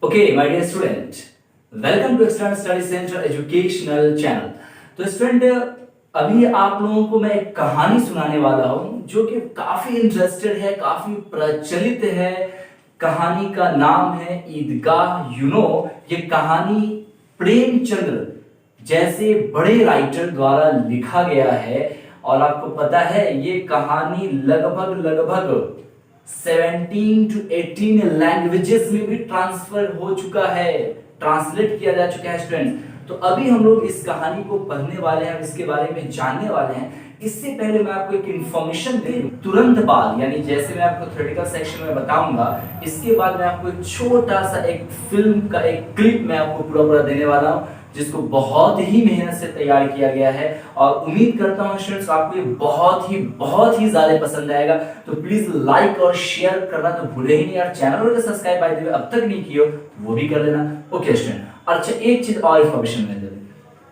Okay, my dear student, welcome to External Study Center Educational Channel। तो student अभी आप लोगों को मैं एक कहानी सुनाने वाला हूं जो कि काफी इंटरेस्टेड है, काफी प्रचलित है। कहानी का नाम है ईदगाह। ये कहानी प्रेमचंद्र जैसे बड़े राइटर द्वारा लिखा गया है और आपको पता है ये कहानी लगभग 17 to 18 लैंग्वेजेस में भी ट्रांसफर हो चुका है, ट्रांसलेट किया जा चुका है स्टूडेंट। तो अभी हम लोग इस कहानी को पढ़ने वाले हैं, इसके बारे में जानने वाले हैं। इससे पहले मैं आपको एक इंफॉर्मेशन दे दूं, तुरंत बाद यानी जैसे मैं आपको थ्योरेटिकल सेक्शन में बताऊंगा, इसके बाद मैं आपको एक छोटा सा एक फिल्म का एक क्लिप मैं आपको पूरा देने वाला हूं जिसको बहुत ही मेहनत से तैयार किया गया है और उम्मीद करता हूं स्टूडेंट्स आपको ये बहुत ही ज्यादा पसंद आएगा। तो प्लीज लाइक और शेयर करना तो भूले ही नहीं यार। चैनल को सब्सक्राइब बाय द वे अब तक नहीं किया वो भी कर लेना। ओके स्टूडेंट, अच्छा एक चीज और इंफॉर्मेशन मैं दे दूं,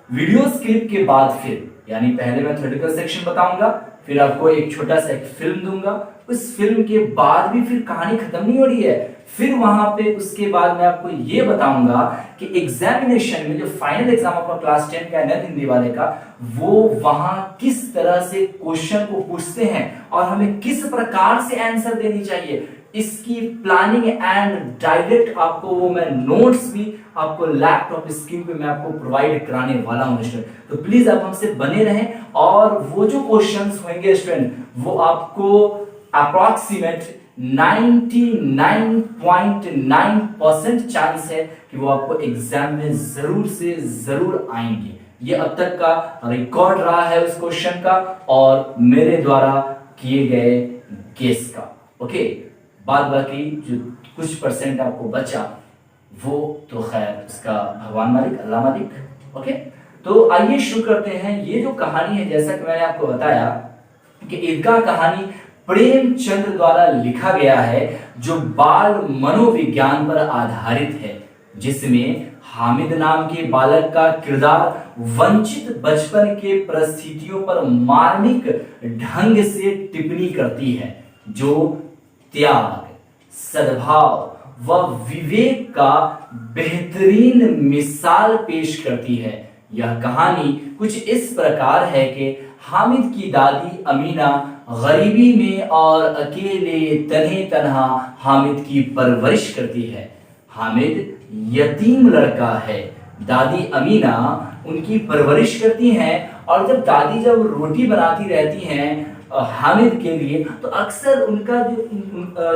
वीडियोस क्लिप के बाद फिर यानी पहले मैं थ्योरेटिकल सेक्शन बताऊंगा, फिर आपको एक छोटा सा एक फिल्म दूंगा, उस फिल्म के बाद भी फिर कहानी खत्म नहीं हो रही है। फिर वहां पे उसके बाद मैं आपको ये बताऊंगा कि एग्जामिनेशन में जो फाइनल एग्जाम आपका क्लास 10 का है हिंदी वाले का, वो वहां किस तरह से क्वेश्चन को पूछते हैं और हमें किस प्रकार से आंसर देनी चाहिए, इसकी प्लानिंग एंड डायरेक्ट आपको वो मैं नोट्स भी आपको लैपटॉप स्क्रीन पे मैं आपको प्रोवाइड कराने वाला हूं स्टूडेंट। तो प्लीज आप हमसे बने रहें और वो जो क्वेश्चंस होंगे स्टूडेंट वो आपको अप्रॉक्सीमेट 99.9% चांस है कि वो आपको एग्जाम में जरूर से जरूर आएंगे। ये अब तक का रिकॉर्ड रहा है उस क्वेश्चन का और मेरे द्वारा किए गए गेस का। ओके, बाद बाकी जो कुछ परसेंट आपको बचा वो तो खैर उसका भगवान मालिक, अल्लाह मालिक। ओके, तो आइए शुरू करते हैं। ये जो कहानी है जैसा कि मैंने आपको बताया कि ईदगाह कहानी प्रेमचंद्र द्वारा लिखा गया है जो बाल मनोविज्ञान पर आधारित है, जिसमें हामिद नाम के बालक का किरदार वंचित बचपन के परिस्थितियों पर मार्मिक ढंग से टिप्पणी करती है, जो त्याग, सद्भाव व विवेक का बेहतरीन मिसाल पेश करती है। यह कहानी कुछ इस प्रकार है कि हामिद की दादी अमीना गरीबी में और अकेले तन्हे तन्हा हामिद की परवरिश करती है। हामिद यतीम लड़का है, दादी अमीना उनकी परवरिश करती हैं और जब रोटी बनाती रहती हैं हामिद के लिए तो अक्सर उनका जो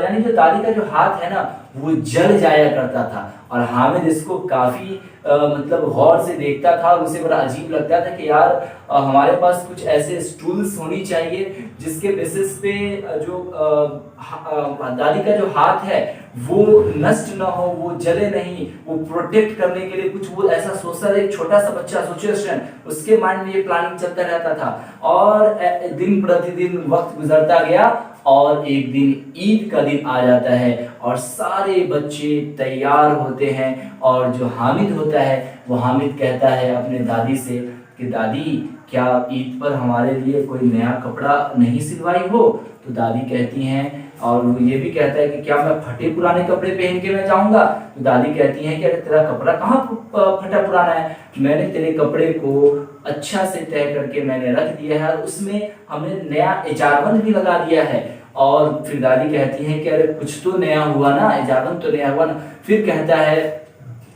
यानी जो दादी का जो हाथ है ना वो जल जाया करता था और हामिद इसको काफी मतलब गौर से देखता था और उसे बड़ा अजीब लगता था कि यार हमारे पास कुछ ऐसे स्टूल्स होनी चाहिए जिसके बेसिस पे जो दादी का जो हाथ है वो नष्ट ना हो, वो जले नहीं, वो प्रोटेक्ट करने के लिए कुछ वो ऐसा सोचता था। एक छोटा सा बच्चा सोचे उसके माइंड में ये प्लानिंग चलता रहता था और दिन प्रतिदिन वक्त गुजरता गया और एक दिन ईद का दिन आ जाता है और सारे बच्चे तैयार होते हैं और जो हामिद होता है वो हामिद कहता है अपने दादी से कि दादी क्या ईद पर हमारे लिए कोई नया कपड़ा नहीं सिलवाई हो। तो दादी कहती हैं और वो ये भी कहता है कि क्या मैं फटे पुराने कपड़े पहन के मैं जाऊंगा। तो दादी कहती हैं कि अरे तेरा कपड़ा कहाँ फटा पुराना है, मैंने तेरे कपड़े को अच्छा से तय करके मैंने रख दिया है और उसमें हमने नया एजारबंद भी लगा दिया है। और फिर दादी कहती हैं कि अरे कुछ तो नया हुआ ना, एजारबंद तो नया हुआ ना। फिर कहता है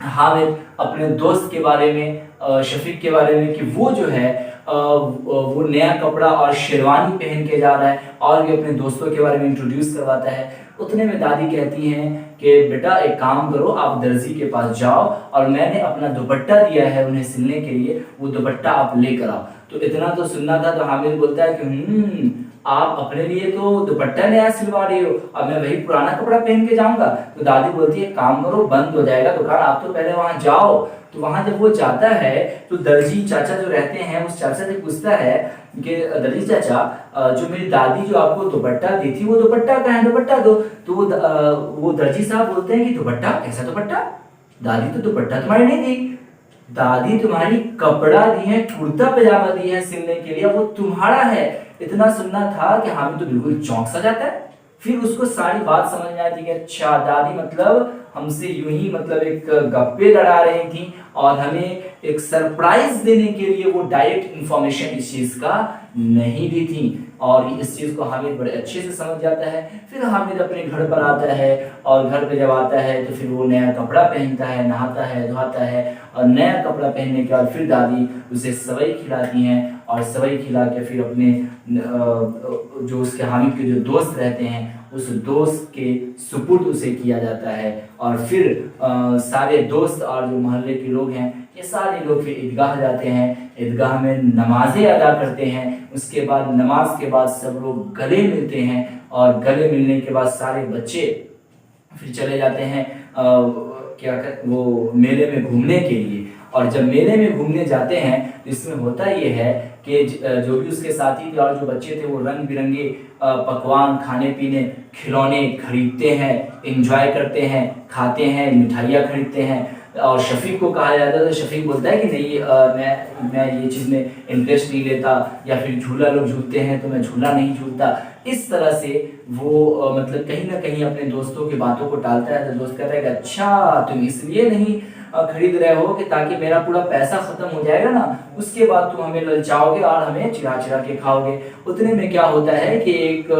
हामिद अपने दोस्त के बारे में, शफीक के बारे में कि वो जो है वो नया कपड़ा और शेरवानी पहन के जा रहा है और भी अपने दोस्तों के बारे में इंट्रोड्यूस करवाता है। उतने में दादी कहती हैं कि बेटा एक काम करो, आप दर्जी के पास जाओ और मैंने अपना दुपट्टा दिया है उन्हें सिलने के लिए, वो दुपट्टा आप लेकर आओ। तो इतना तो सुनना था तो हामिद बोलता है कि आप अपने लिए तो दुपट्टा नया सिलवा रही हो और मैं वही पुराना कपड़ा पहन के जाऊंगा। तो दादी बोलती है काम करो, बंद हो जाएगा दुकान, आप तो पहले वहां जाओ। तो वहां जब वो जाता है तो दर्जी चाचा जो रहते हैं उस चाचा से पूछता है कि दर्जी चाचा जो मेरी दादी जो आपको दुपट्टा दी थी वो दुपट्टा कहाँ है, दुपट्टा दो। तो वो दर्जी साहब बोलते हैं कि दुपट्टा, कैसा दुपट्टा, दादी तो दुपट्टा तुम्हारी नहीं दी, दादी तुम्हारी कपड़ा दी है, कुर्ता पजामा दी है सिलने के लिए, वो तुम्हारा है। इतना सुनना था कि हामिद तो बिल्कुल चौंक सा जाता है। फिर उसको सारी बात समझ में आती कि अच्छा दादी मतलब हमसे यूं ही मतलब एक गप्पे लड़ा रही थी और हमें एक सरप्राइज देने के लिए वो डायरेक्ट इंफॉर्मेशन इस चीज का नहीं दी थी। और इस चीज को हामिद बड़े अच्छे से समझ जाता है। फिर हामिद अपने घर पर आता है और घर पे जब आता है तो फिर वो नया कपड़ा पहनता है, नहाता है, धोता है और नया कपड़ा पहनने के बाद फिर दादी उसे सवई खिलाती हैं और सवई खिला के फिर अपने जो उसके हामिद के जो दोस्त रहते हैं उस दोस्त के सुपुर्द उसे किया जाता है। और फिर सारे दोस्त और जो मोहल्ले के लोग हैं ये सारे लोग फिर ईदगाह जाते हैं, ईदगाह में नमाजें अदा करते हैं। उसके बाद नमाज के बाद सब लोग गले मिलते हैं और गले मिलने के बाद सारे बच्चे फिर चले जाते हैं वो मेले में घूमने के लिए। और जब मेले में घूमने जाते हैं तो इसमें होता ये है कि जो भी उसके साथी थे और जो बच्चे थे वो रंग बिरंगे पकवान, खाने पीने, खिलौने खरीदते हैं, एंजॉय करते हैं, खाते हैं, मिठाइयाँ खरीदते हैं। और शफीक को कहा जाता है तो शफीक बोलता है कि नहीं मैं ये चीज़ में इंटरेस्ट नहीं लेता, या फिर झूला लोग झूलते हैं तो मैं झूला नहीं झूलता। इस तरह से वो मतलब कहीं ना कहीं अपने दोस्तों की बातों को टालता है। तो दोस्त कहता है कि अच्छा तुम इसलिए नहीं खरीद रहे हो कि ताकि मेरा पूरा पैसा खत्म हो जाएगा ना, उसके बाद तुम हमें ललचाओगे और हमें चिढ़ा चिढ़ा के खाओगे। उतने में क्या होता है कि एक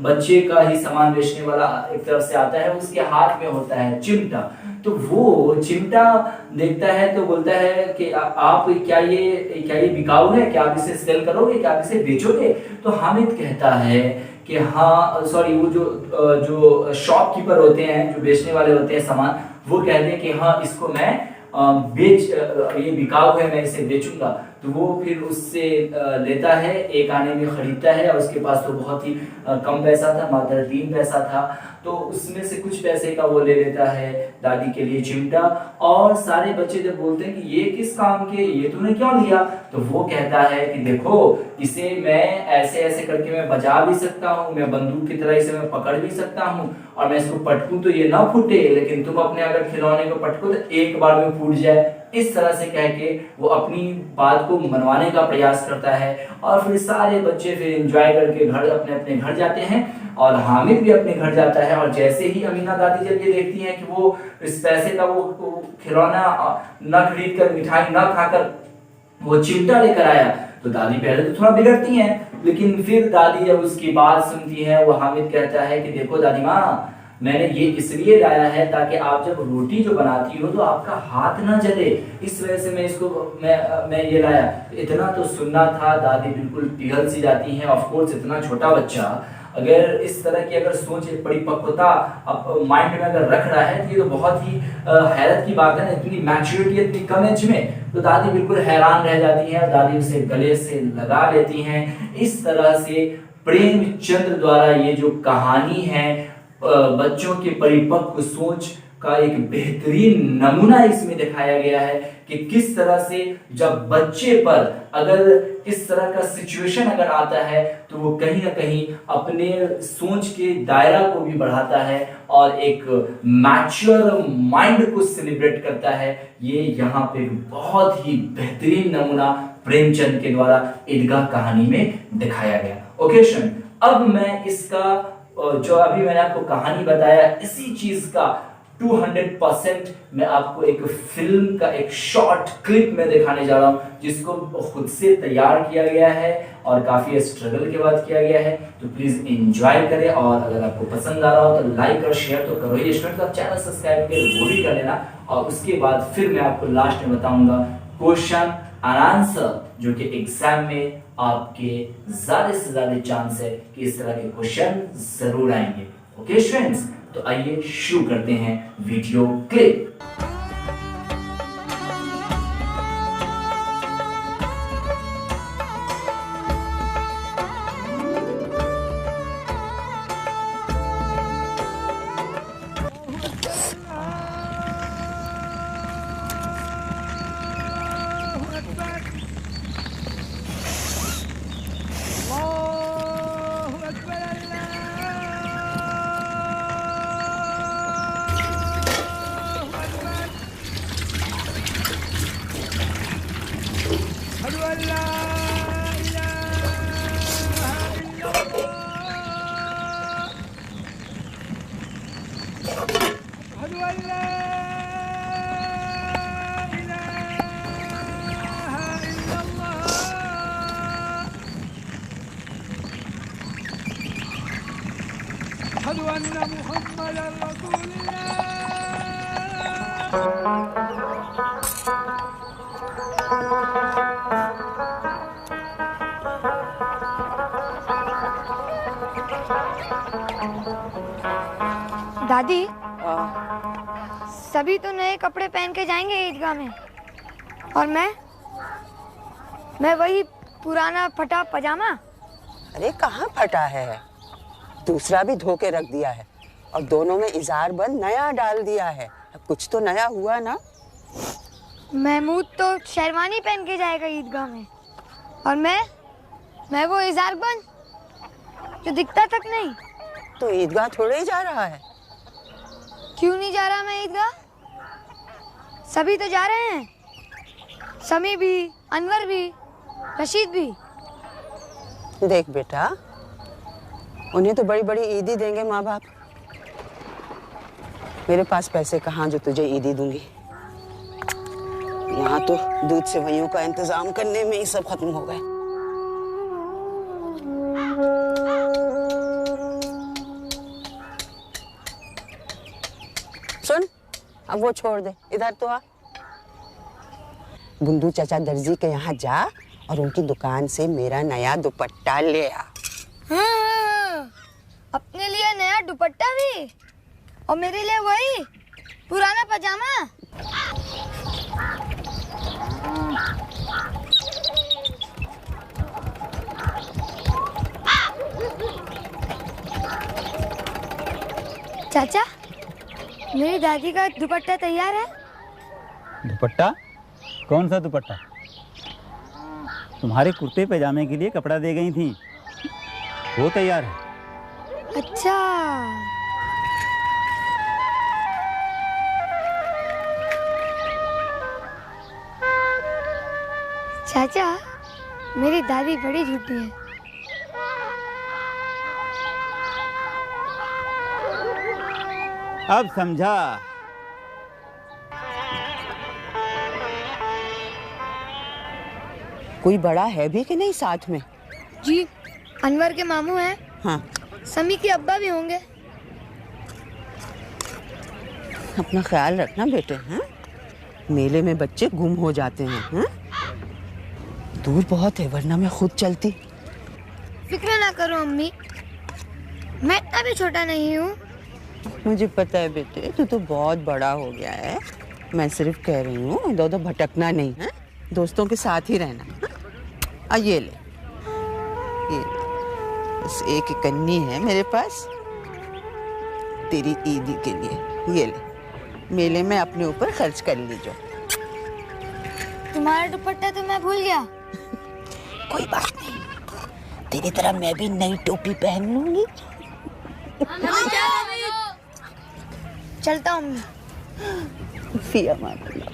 बच्चे का ही सामान बेचने वाला एक तरफ से आता है, उसके हाथ में होता है चिमटा। तो वो चिमटा देखता है तो बोलता है कि आप क्या ये बिकाऊ है, क्या आप इसे सेल करोगे, क्या आप इसे बेचोगे? तो हामिद कहता है कि हाँ सॉरी, वो जो शॉपकीपर होते हैं, जो बेचने वाले होते हैं सामान, वो कहते हैं कि हाँ इसको मैं ये बिकाऊ है, मैं इसे बेचूंगा। तो वो फिर उससे लेता है, एक आने में खरीदता है और उसके पास तो बहुत ही कम पैसा था, मात्र 3 पैसा था। तो उसमें से कुछ पैसे का वो ले लेता है दादी के लिए चिमटा। और सारे बच्चे जब बोलते हैं कि ये किस काम के, ये तूने क्यों लिया, तो वो कहता है कि देखो इसे मैं ऐसे ऐसे करके मैं बजा भी सकता हूँ, मैं बंदूक की तरह इसे मैं पकड़ भी सकता हूँ, और मैं इसको पटकूं तो ये ना फूटे, लेकिन तुम अपने अगर खिलौने को पटको तो एक बार में फूट जाए। इस तरह से कह के वो अपनी बात को मनवाने का प्रयास करता है। और फिर सारे बच्चे फिर एंजॉय करके घर अपने अपने घर जाते हैं और हामिद भी अपने घर जाता है। और जैसे ही अमीना दादी जब ये देखती हैं कि वो इस पैसे का वो खिलौना न खरीद कर, मिठाई न खाकर वो चिमटा लेकर आया, तो दादी पहले तो थोड़ा बिगड़ती हैं, लेकिन फिर दादी जब उसकी बात सुनती है, वो हामिद कहता है कि देखो दादी माँ, मैंने ये इसलिए लाया है ताकि आप जब रोटी जो बनाती हो तो आपका हाथ ना जले, इस वजह से मैं ये लाया। इतना तो सुनना था, दादी बिल्कुल पिघल सी जाती हैं। ऑफ कोर्स इतना छोटा बच्चा अगर इस तरह की अगर सोच, परिपक्वता माइंड में अगर रख रहा है तो ये तो बहुत ही हैरत की बात है ना, इतनी मैच्योरिटी इतनी कम एज में। तो दादी बिल्कुल हैरान रह जाती हैं, दादी उसे गले से लगा लेती हैं। इस तरह से प्रेमचंद द्वारा ये जो कहानी है बच्चों के परिपक्व सोच का एक बेहतरीन नमूना इसमें दिखाया गया है कि किस तरह से जब बच्चे पर अगर इस तरह का सिचुएशन अगर आता है तो वो कहीं ना कहीं अपने सोच के दायरा को भी बढ़ाता है और एक मैच्योर माइंड को सेलिब्रेट करता है। ये यहाँ पे बहुत ही बेहतरीन नमूना प्रेमचंद के द्वारा ईदगाह कहानी में दिखाया गया। ओके स्टूडेंट, अब मैं इसका जो अभी मैंने आपको कहानी बताया, इसी चीज का 200% मैं आपको एक फिल्म का एक शॉर्ट क्लिप में दिखाने जा रहा हूं, जिसको खुद से तैयार किया गया है और काफी स्ट्रगल के बाद किया गया है। तो प्लीज एंजॉय करें, और अगर आपको पसंद आ रहा हो तो लाइक और शेयर तो करो ही स्टूडेंट। आप चैनल सब्सक्राइब करके वो भी कर लेना। और उसके बाद फिर मैं आपको लास्ट में बताऊंगा क्वेश्चन एंड आंसर, जो कि एग्जाम में आपके ज्यादा से ज्यादा चांस है कि इस तरह के क्वेश्चन जरूर आएंगे। ओके स्टूडेंट्स, तो आइए शुरू करते हैं वीडियो क्लिप। अल्ला इलाहा इल्लल्लाह अशहदु अन्ना मुहम्मदर दादी, सभी तो नए कपड़े पहन के जाएंगे ईदगाह में और मैं वही पुराना फटा पजामा। अरे कहाँ फटा है, दूसरा भी धो के रख दिया है और दोनों में इजार बंद नया डाल दिया है। अब कुछ तो नया हुआ ना। महमूद तो शेरवानी पहन के जाएगा ईदगाह में और मैं वो इजार बंद जो दिखता तक नहीं। तो ईदगाह थोड़े ही जा रहा है। क्यों नहीं जा रहा मैं ईदगाह? सभी तो जा रहे हैं, समी भी, अनवर भी, रशीद भी। देख बेटा, उन्हें तो बड़ी बड़ी ईदी देंगे माँ बाप। मेरे पास पैसे कहाँ जो तुझे ईदी दूंगी। यहाँ तो दूध से वहीयों का इंतजाम करने में ही सब खत्म हो गए। सुन, अब वो छोड़ दे, इधर तो आ। बुंदू चाचा दर्जी के यहाँ जा और उनकी दुकान से मेरा नया दुपट्टा ले आ। हाँ, अपने लिए नया दुपट्टा भी और मेरे लिए वही पुराना पजामा। चाचा, मेरी दादी का दुपट्टा तैयार है। दुपट्टा? कौन सा दुपट्टा? तुम्हारे कुर्ते पैजामे के लिए कपड़ा दे गई थी, वो तैयार है। अच्छा, चाचा, मेरी दादी बड़ी झूठी है। अब समझा। कोई बड़ा है भी कि नहीं साथ में? जी, अनवर के मामू हैं। हाँ, समी के अब्बा भी होंगे। अपना ख्याल रखना बेटे। हैं, मेले में बच्चे गुम हो जाते हैं। हैं? दूर बहुत है, वरना मैं खुद चलती। फिक्र ना करो अम्मी, मैं इतना भी छोटा नहीं हूँ। मुझे पता है बेटे, तू तो बहुत बड़ा हो गया है। मैं सिर्फ कह रही हूँ, इधर उधर भटकना नहीं है, दोस्तों के साथ ही रहना। ये ले, ये ले। बस एक कन्नी है मेरे पास तेरी ईदी के लिए। ये ले, मेले में अपने ऊपर खर्च कर लीजो। तुम्हारा दुपट्टा तो मैं भूल गया। कोई बात नहीं, तेरी तरह मैं भी नई टोपी पहन लूंगी। चलता हूँ। फिया माना।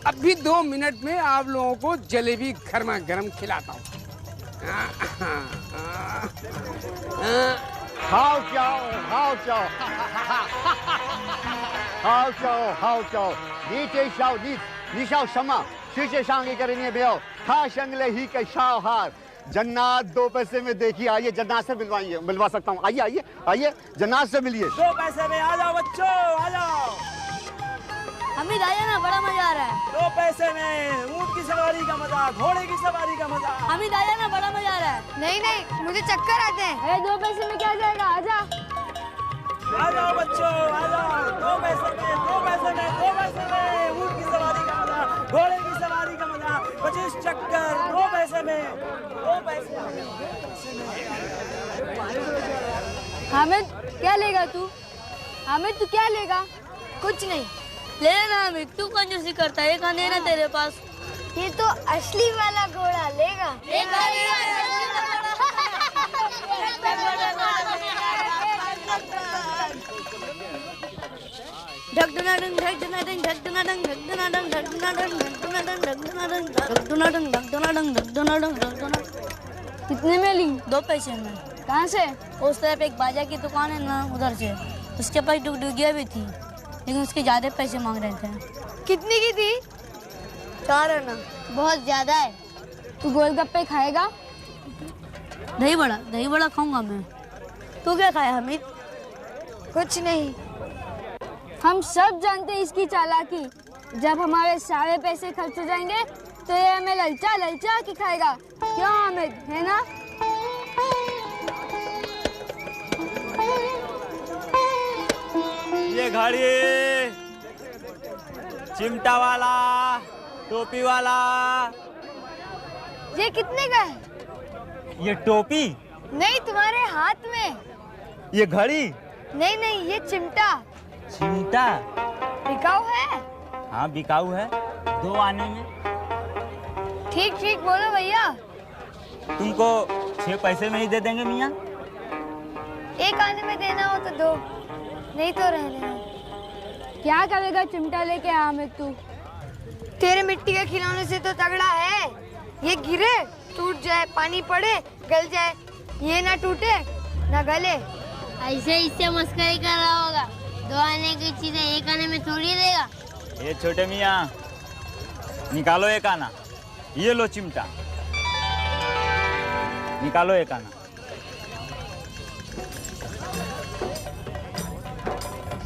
अभी 2 मिनट में आप लोगों को जलेबी गर्मा गर्म खिलाता हूँ।好酒，好酒，好酒，好酒。你笑什么？世界上一个人也没有，他生了一个小孩， जन्नत 2 पैसे में देखिए, आइए जन्नत से मिलवा सकता हूँ। आइए आइए आइए जन्नत से मिलिए। 2 पैसे में आ जाओ बच्चों, आ जाओ। हमें आया ना, बड़ा मजा आ रहा है। 2 पैसे में ऊंट की सवारी का मजा, घोड़े की सवारी का मजा। हमें आया ना, बड़ा मजा आ रहा है। नहीं नहीं, मुझे चक्कर आते हैं। अरे 2 पैसे में क्या जाएगा, आजा। आ जाओ बच्चों, आ जाओ। 2 पैसे में, 2 पैसे में, 2 पैसे में ऊंट की सवारी का मजा, घोड़े की सवारी का मजा, 25 चक्कर 2 पैसे में, 2 पैसे में। हामिद क्या लेगा तू? हामिद तू क्या लेगा? कुछ नहीं। ले ना हामिद, तू कंजूसी करता है, कहाँ देना तेरे पास। ये तो असली वाला घोड़ा लेगा। कितने में ली? 2 पैसे में। कहाँ से? उस तरफ एक बाजा की दुकान है ना, उधर से। उसके पास डुगडुगिया भी थी, लेकिन उसके ज्यादा पैसे मांग रहे थे। कितने की थी? 4 आना। बहुत ज्यादा है। तू गोलगप्पे खाएगा? दही बड़ा खाऊंगा मैं। तू क्या खाया हमीद? कुछ नहीं। हम सब जानते हैं इसकी चालाकी। जब हमारे सारे पैसे खर्च हो जाएंगे तो ये हमें ललचा के खाएगा। क्यों हामिद, है ना? ये घड़ी, चिमटा वाला, टोपी वाला। ये कितने का है? ये टोपी? नहीं, तुम्हारे हाथ में। ये घड़ी? नहीं नहीं, ये चिमटा। चिमटा? बिकाऊ है? हाँ बिकाऊ है, 2 आने में। ठीक ठीक बोलो भैया। तुमको 6 पैसे में ही दे देंगे मियाँ। 1 आने में देना हो तो 2, नहीं तो रहने दो। क्या करेगा चिमटा लेके हामिद तू? तेरे मिट्टी के खिलौने से तो तगड़ा है। ये गिरे, टूट जाए, पानी पड़े, गल जाए। ये ना टूटे ना गले। ऐसे इससे मस्करी कर रहा होगा। 2 आने की चीजें 1 आने में थोड़ी देगा। ये छोटे मियाँ, निकालो 1 आना। ये लो चिमटा, निकालो 1 आना।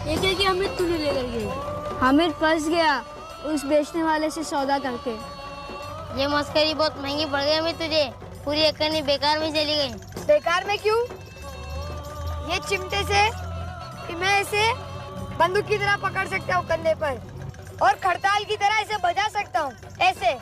एक कि हामिद तूने लेकर गई। हामिद फंस गया उस बेचने वाले से सौदा करके। ये मस्करी बहुत महंगी पड़ गई हमें तुझे। पूरी 1 आने बेकार में चली गई। बेकार में क्यों? ये चिमटे से कि मैं इसे बंदूक की तरह पकड़ सकता हूँ कंधे पर, और खड़ताल की तरह इसे बजा सकता हूँ ऐसे।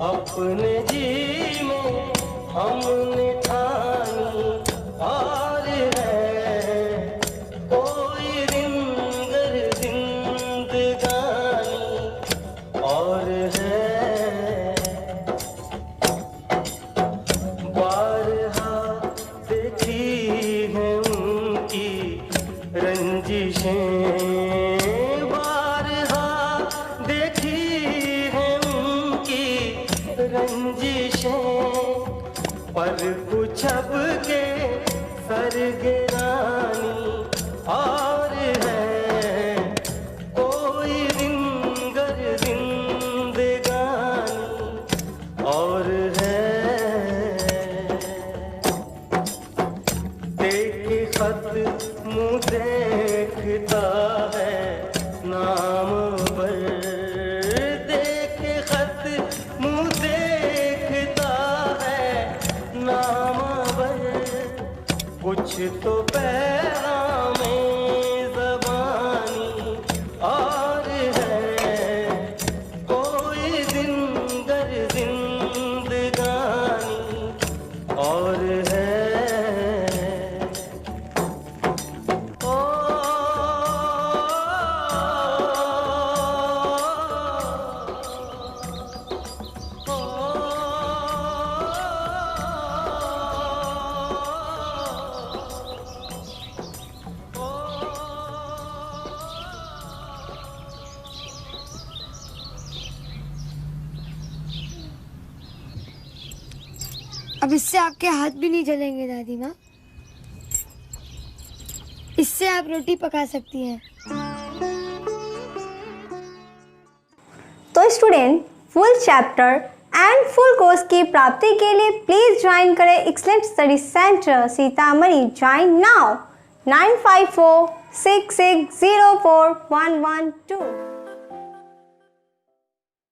अपने जी में हमने ठानी और है कोई रिंगर जिंदगानी और है बारहा देखी है उनकी रंजिशें। पर कुछ अब के सर गिरानी और है कोई रिंगर जिंदगानी और है देख खत मुँह देखता है नाम पर। कुछ तो पैगाम ज़बानी और है कोई जिंगर जिंदगानी और है। अब इससे आपके हाथ भी नहीं जलेंगे दादी माँ। इससे आप रोटी पका सकती हैं। तो student, full chapter and full course की प्राप्ति के लिए प्लीज ज्वाइन करें excellent study centre Sitamarhi. Join now 9546604112।